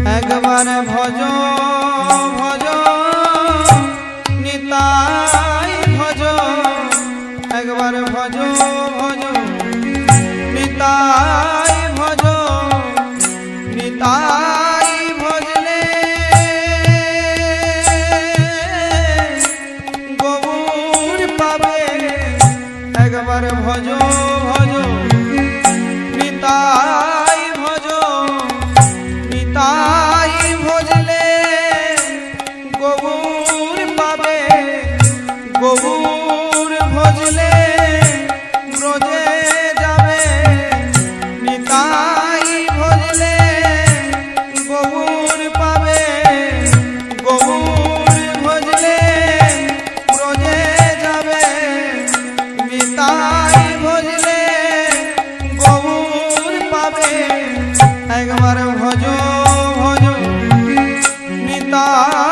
একবার ভজ ভজ নিতাই ভজ, একবার ভজ ভজ নিতাই ভজ, নিতাই ভজলে গৌর পাবে। একবার ভজ ভজ নিতাই ভজ, নিতাই ভজলে গৌর পাবে। গৌর ভজলে ব্রজে যাবে, নিতাই ভজলে গৌর পাবে। গৌর ভজলে ব্রজে যাবে, নিতাই ভজলে গৌর পাবে। একবার ভজ ভজ নিতাই